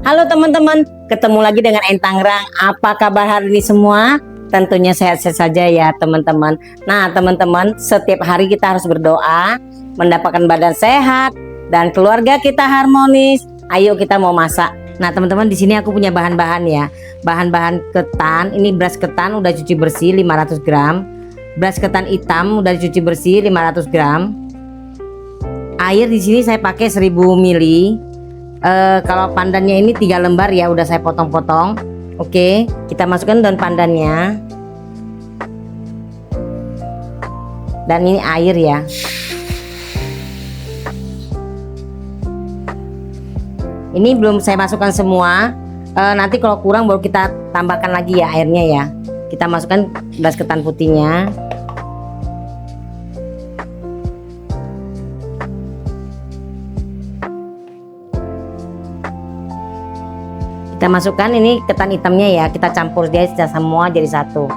Halo teman-teman, ketemu lagi dengan Entangrang. Apa kabar hari ini semua? Tentunya sehat-sehat saja ya teman-teman. Nah teman-teman, setiap hari kita harus berdoa, mendapatkan badan sehat, dan keluarga kita harmonis. Ayo kita mau masak. Nah teman-teman, di sini aku punya bahan-bahan ya. Bahan-bahan ketan, ini beras ketan udah cuci bersih 500 gram. Beras ketan hitam udah dicuci bersih 500 gram. Air di sini saya pakai 1000 ml. Kalau pandannya ini 3 lembar ya, udah saya potong-potong. Oke, kita masukkan daun pandannya. Dan ini air ya. Ini belum saya masukkan semua. Nanti kalau kurang baru kita tambahkan lagi ya airnya ya. Kita masukkan beras ketan putihnya. Kita masukkan ini ketan hitamnya ya, kita campur dia semua jadi satu.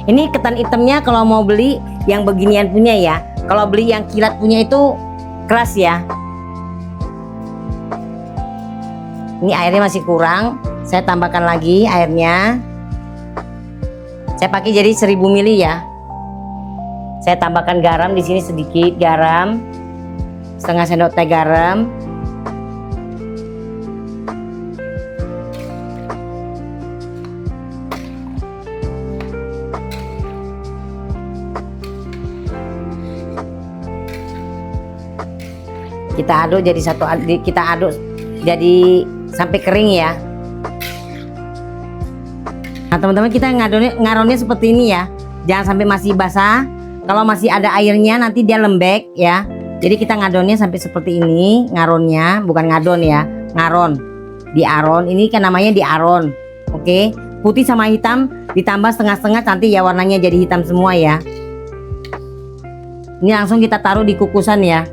Ini ketan hitamnya kalau mau beli yang beginian punya ya. Kalau beli yang kilat punya itu keras ya. Ini airnya masih kurang, saya tambahkan lagi airnya. Saya pakai jadi 1000 ml ya. Saya tambahkan garam di sini sedikit garam. Setengah sendok teh garam. Kita aduk jadi satu, kita aduk jadi sampai kering ya. Nah teman-teman, kita ngaronnya seperti ini ya, jangan sampai masih basah. Kalau masih ada airnya nanti dia lembek ya. Jadi kita ngadonnya sampai seperti ini, ngaronnya, bukan ngadon ya, ngaron. Diaron, ini kan namanya diaron. Oke, putih sama hitam ditambah setengah-setengah, nanti ya warnanya jadi hitam semua ya. Ini langsung kita taruh di kukusan ya.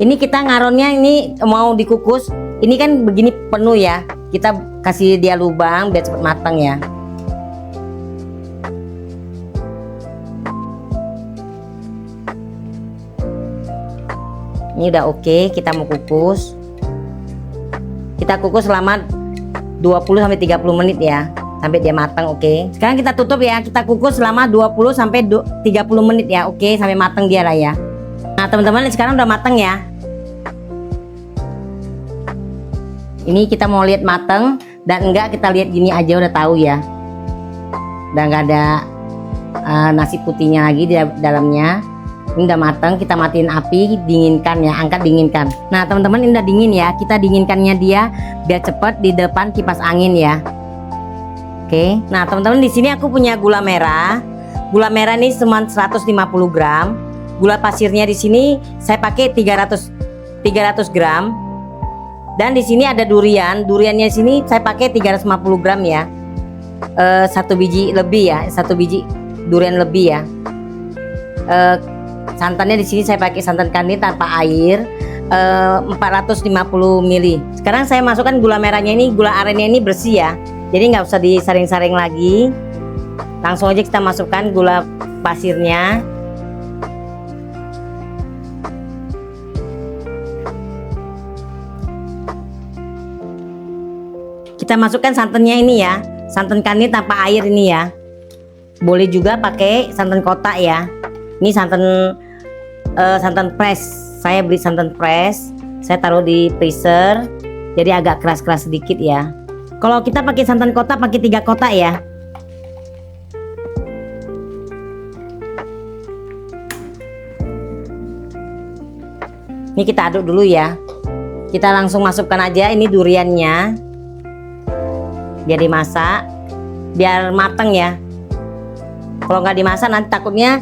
Ini kita ngaronnya ini mau dikukus, ini kan begini penuh ya. Kita kasih dia lubang biar cepat matang ya. Ini udah oke, kita mau kukus. Kita kukus selama 20-30 menit ya, sampai dia matang. Oke, sekarang kita tutup ya, kita kukus selama 20-30 menit ya. Oke, sampai matang dia lah ya. Nah teman-teman, sekarang udah matang ya. Ini kita mau lihat matang dan enggak, kita lihat gini aja udah tahu ya. Udah nggak ada nasi putihnya lagi di dalamnya. Ini udah matang, kita matiin api, dinginkan ya, angkat dinginkan. Nah teman-teman, ini udah dingin ya, kita dinginkannya dia biar cepet di depan kipas angin ya. Oke, nah teman-teman, di sini aku punya gula merah. Gula merah ini cuma 150 gram. Gula pasirnya di sini saya pakai 300 gram. Dan di sini ada durian, duriannya sini saya pakai 350 gram ya. Satu biji lebih ya, satu biji durian lebih ya. Santannya di sini saya pakai santan kandis tanpa air, 450 ml. Sekarang saya masukkan gula merahnya ini, gula arennya ini bersih ya, jadi nggak usah disaring-saring lagi. Langsung aja kita masukkan gula pasirnya. Kita masukkan santannya ini ya, santan kandis tanpa air ini ya. Boleh juga pakai santan kotak ya. Ini santan fresh. Saya beli santan fresh, saya taruh di freezer, jadi agak keras-keras sedikit ya. Kalau kita pakai santan kotak, pakai 3 kotak ya. Ini kita aduk dulu ya. Kita langsung masukkan aja ini duriannya, biar dimasak, biar matang ya. Kalau nggak dimasak nanti takutnya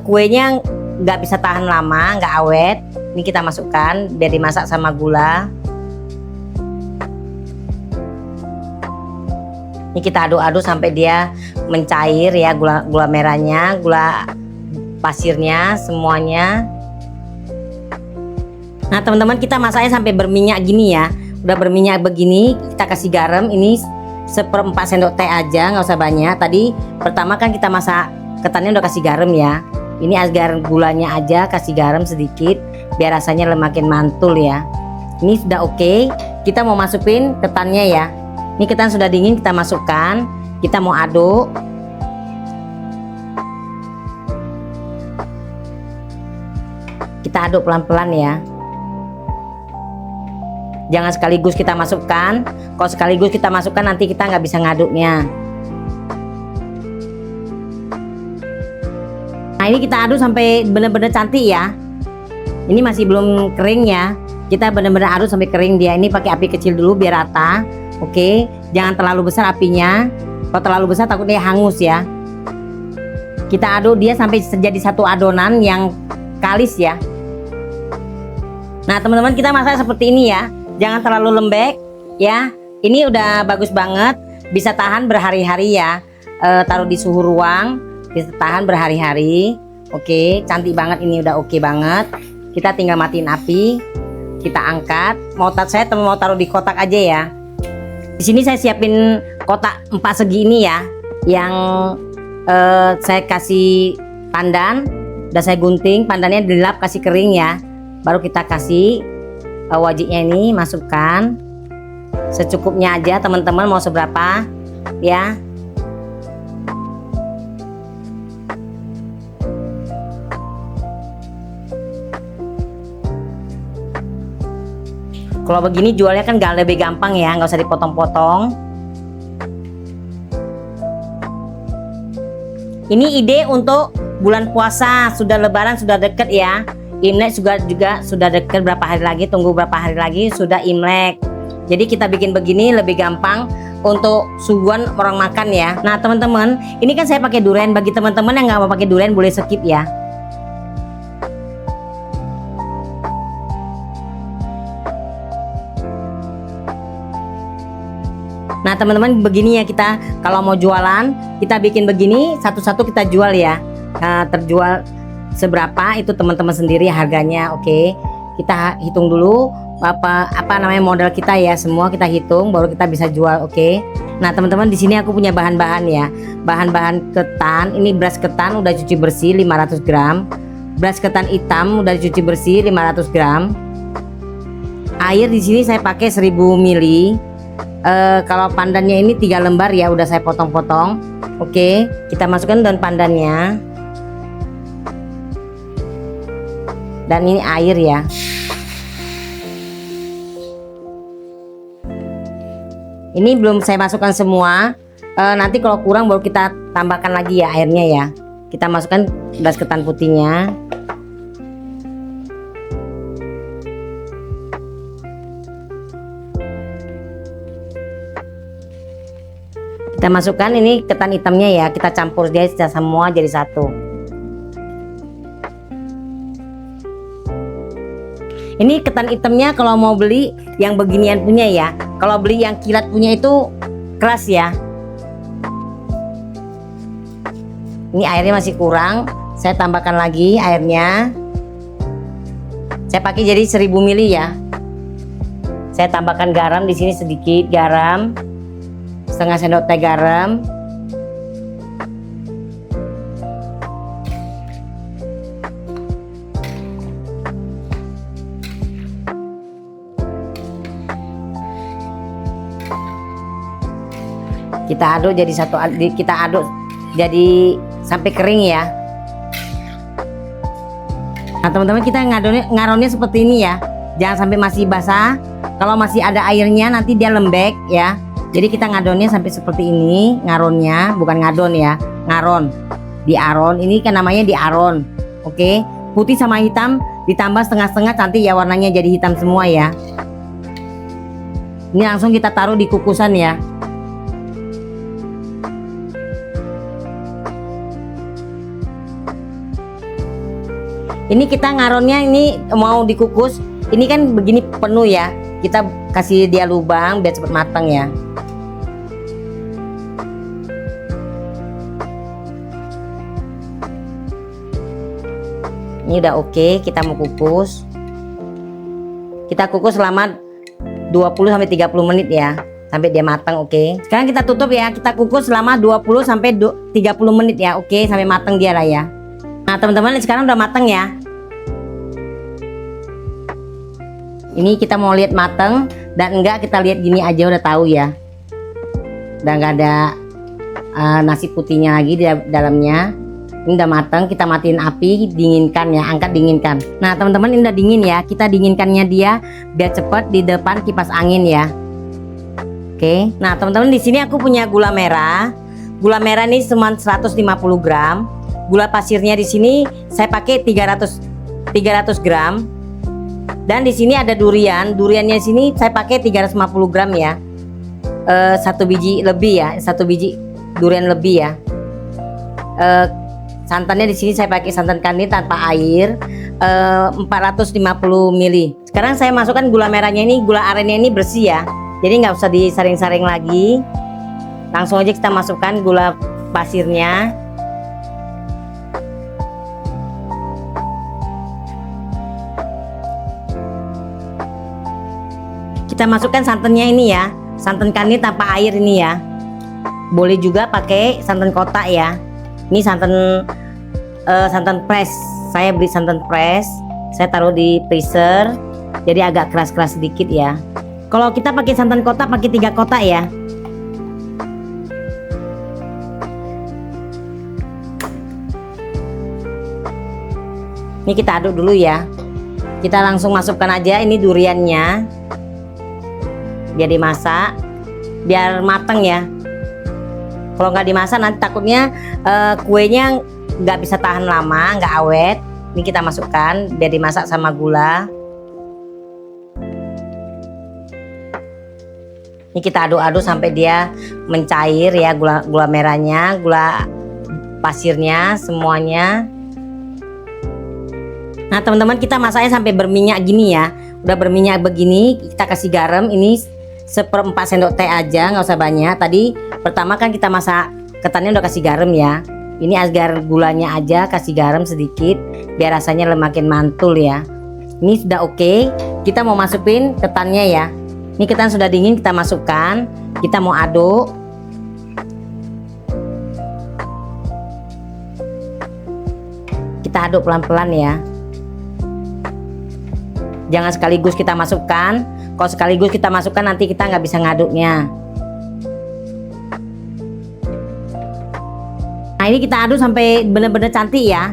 kuenya nggak bisa tahan lama, nggak awet. Ini kita masukkan biar dimasak sama gula. Ini kita aduk-aduk sampai dia mencair ya, gula merahnya, gula pasirnya, semuanya. Nah teman-teman, kita masaknya sampai berminyak gini ya. Udah berminyak begini, kita kasih garam ini 1/4 sendok teh aja, nggak usah banyak. Tadi pertama kan kita masak ketannya udah kasih garam ya. Ini agar gulanya aja kasih garam sedikit biar rasanya makin mantul ya. Ini sudah oke. Kita mau masukin ketannya ya. Ini ketan sudah dingin, kita masukkan. Kita mau aduk. Kita aduk pelan-pelan ya. Jangan sekaligus kita masukkan. Kalau sekaligus kita masukkan nanti kita nggak bisa ngaduknya. Nah ini kita aduk sampai benar-benar cantik ya. Ini masih belum kering ya. Kita benar-benar aduk sampai kering dia. Ini pakai api kecil dulu biar rata. Oke, jangan terlalu besar apinya. Kalau terlalu besar takutnya hangus ya. Kita aduk dia sampai jadi satu adonan yang kalis ya. Nah teman-teman, kita masak seperti ini ya. Jangan terlalu lembek ya. Ini udah bagus banget. Bisa tahan berhari-hari ya. Taruh di suhu ruang. Bisa tahan berhari-hari. Oke, cantik banget ini, udah oke banget. Kita tinggal matiin api. Kita angkat. Saya mau taruh di kotak aja ya. Di sini saya siapin kotak 4 segi ini ya. Yang saya kasih pandan. Udah saya gunting. Pandannya dilap kasih kering ya. Baru kita kasih wajiknya ini, masukkan secukupnya aja teman-teman, mau seberapa ya. Kalau begini jualnya kan gak lebih gampang ya, nggak usah dipotong-potong. Ini ide untuk bulan puasa, sudah lebaran, sudah deket ya. Imlek juga sudah deket, berapa hari lagi, tunggu berapa hari lagi sudah Imlek. Jadi kita bikin begini lebih gampang untuk suguhan orang makan ya. Nah teman-teman, ini kan saya pakai durian. Bagi teman-teman yang nggak mau pakai durian boleh skip ya. Nah teman-teman, begini ya, kita kalau mau jualan kita bikin begini, satu-satu kita jual ya. Nah, terjual seberapa itu teman-teman sendiri harganya. Oke, kita hitung dulu apa namanya modal kita ya, semua kita hitung baru kita bisa jual. Oke. Nah teman-teman, di sini aku punya bahan-bahan ya. Bahan-bahan ketan, ini beras ketan udah cuci bersih 500 gram. Beras ketan hitam udah cuci bersih 500 gram. Air di sini saya pakai 1000 ml. Kalau pandannya ini 3 lembar ya, udah saya potong-potong. Oke, kita masukkan daun pandannya. Dan ini air ya. Ini belum saya masukkan semua. Nanti kalau kurang baru kita tambahkan lagi ya airnya ya. Kita masukkan beras ketan putihnya. Kita masukkan ini ketan hitamnya ya. Kita campur dia semua jadi satu. Ini ketan hitamnya kalau mau beli yang beginian punya ya. Kalau beli yang kilat punya itu keras ya. Ini airnya masih kurang. Saya tambahkan lagi airnya. Saya pakai jadi 1000 ml ya. Saya tambahkan garam di sini sedikit garam. Setengah sendok teh garam. Kita aduk jadi satu, kita aduk jadi sampai kering ya. Nah teman-teman, kita ngaronnya seperti ini ya, jangan sampai masih basah. Kalau masih ada airnya nanti dia lembek ya. Jadi kita ngadonnya sampai seperti ini, ngaronnya, bukan ngadon ya, ngaron. Diaron, ini kan namanya diaron. Oke, putih sama hitam ditambah setengah-setengah, cantik ya, warnanya jadi hitam semua ya. Ini langsung kita taruh di kukusan ya. Ini kita ngaronnya ini mau dikukus, ini kan begini penuh ya. Kita kasih dia lubang biar cepat matang ya. Ini udah oke, kita mau kukus. Kita kukus selama 20 sampai 30 menit ya. sampai dia matang. Oke, sekarang kita tutup ya, kita kukus selama 20 sampai 30 menit ya. Oke, sampai matang dia lah ya. Nah teman-teman, sekarang udah matang ya. Ini kita mau lihat matang dan enggak, kita lihat gini aja udah tahu ya. Udah nggak ada nasi putihnya lagi di dalamnya. Ini udah matang, kita matiin api, dinginkan ya, angkat dinginkan. Nah teman-teman, ini udah dingin ya, kita dinginkannya dia biar cepet di depan kipas angin ya. Oke, nah teman-teman, di sini aku punya gula merah. Gula merah ini cuma 150 gram. Gula pasirnya di sini saya pakai 300 gram. Dan di sini ada durian. Duriannya di sini saya pakai 350 gram ya. Satu biji lebih ya, satu biji durian lebih ya. Santannya di sini saya pakai santan kani tanpa air 450 ml. Sekarang saya masukkan gula merahnya ini, gula arennya ini bersih ya. Jadi nggak usah disaring-saring lagi. Langsung aja kita masukkan gula pasirnya. Kita masukkan santannya ini ya, santan kani tanpa air ini ya. Boleh juga pakai santan kotak ya. Ini santan press. Saya beli santan press, saya taruh di freezer, jadi agak keras-keras sedikit ya. Kalau kita pakai santan kotak, pakai 3 kotak ya. Ini kita aduk dulu ya. Kita langsung masukkan aja ini duriannya, biar dimasak, biar matang ya. Kalau nggak dimasak nanti takutnya kuenya nggak bisa tahan lama, nggak awet. Ini kita masukkan biar dimasak sama gula. Ini kita aduk-aduk sampai dia mencair ya, gula merahnya, gula pasirnya, semuanya. Nah teman-teman, kita masaknya sampai berminyak gini ya. Udah berminyak begini, kita kasih garam ini 1/4 sendok teh aja, nggak usah banyak. Tadi pertama kan kita masak ketannya udah kasih garam ya. Ini agar gulanya aja kasih garam sedikit biar rasanya makin mantul ya. Ini sudah oke. Kita mau masukin ketannya ya. Ini ketan sudah dingin, kita masukkan. Kita mau aduk. Kita aduk pelan-pelan ya. Jangan sekaligus kita masukkan. Kalau sekaligus kita masukkan nanti kita nggak bisa ngaduknya. Nah ini kita aduk sampai benar-benar cantik ya.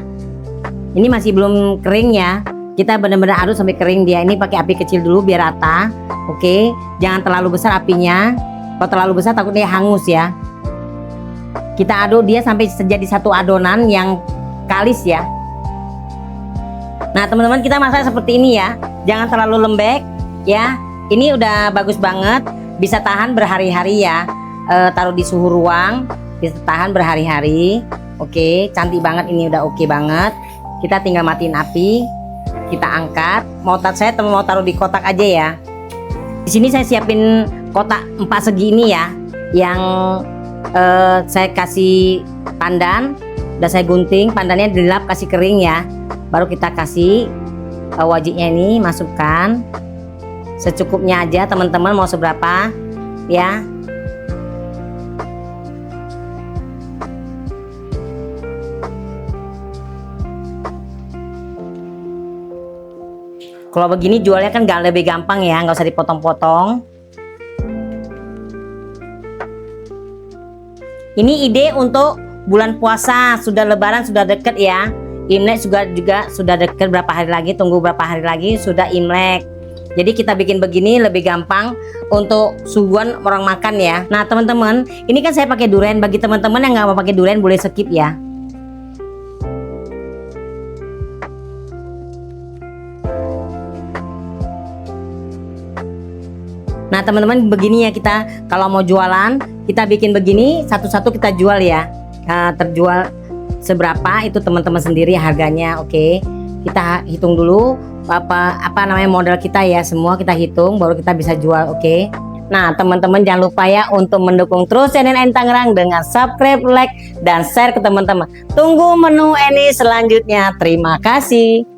Ini masih belum kering ya. Kita benar-benar aduk sampai kering dia. Ini pakai api kecil dulu biar rata. Oke, jangan terlalu besar apinya. Kalau terlalu besar takutnya hangus ya. Kita aduk dia sampai jadi satu adonan yang kalis ya. Nah teman-teman, kita masak seperti ini ya. Jangan terlalu lembek ya. Ini udah bagus banget, bisa tahan berhari-hari ya. Taruh di suhu ruang, bisa tahan berhari-hari. Oke, cantik banget ini, udah oke banget. Kita tinggal matiin api, kita angkat. Saya mau taruh di kotak aja ya. Di sini saya siapin kotak 4 segi ini ya, yang saya kasih pandan. Udah saya gunting, pandannya dilap kasih kering ya. Baru kita kasih wajiknya ini, masukkan secukupnya aja teman-teman, mau seberapa ya. Kalau begini jualnya kan gak lebih gampang ya, nggak usah dipotong-potong. Ini ide untuk bulan puasa, sudah lebaran, sudah deket ya. Imlek juga sudah deket, berapa hari lagi, tunggu berapa hari lagi sudah Imlek. Jadi kita bikin begini lebih gampang untuk suguhan orang makan ya. Nah teman-teman, ini kan saya pakai durian. Bagi teman-teman yang nggak mau pakai durian boleh skip ya. Nah teman-teman, begini ya, kita kalau mau jualan kita bikin begini, satu-satu kita jual ya. Terjual seberapa itu teman-teman sendiri harganya. Oke, kita hitung dulu apa namanya modal kita ya, semua kita hitung baru kita bisa jual. Oke. Nah teman-teman, jangan lupa ya untuk mendukung terus channel Eni Tangerang dengan subscribe, like, dan share ke teman-teman. Tunggu menu Eni selanjutnya. Terima kasih.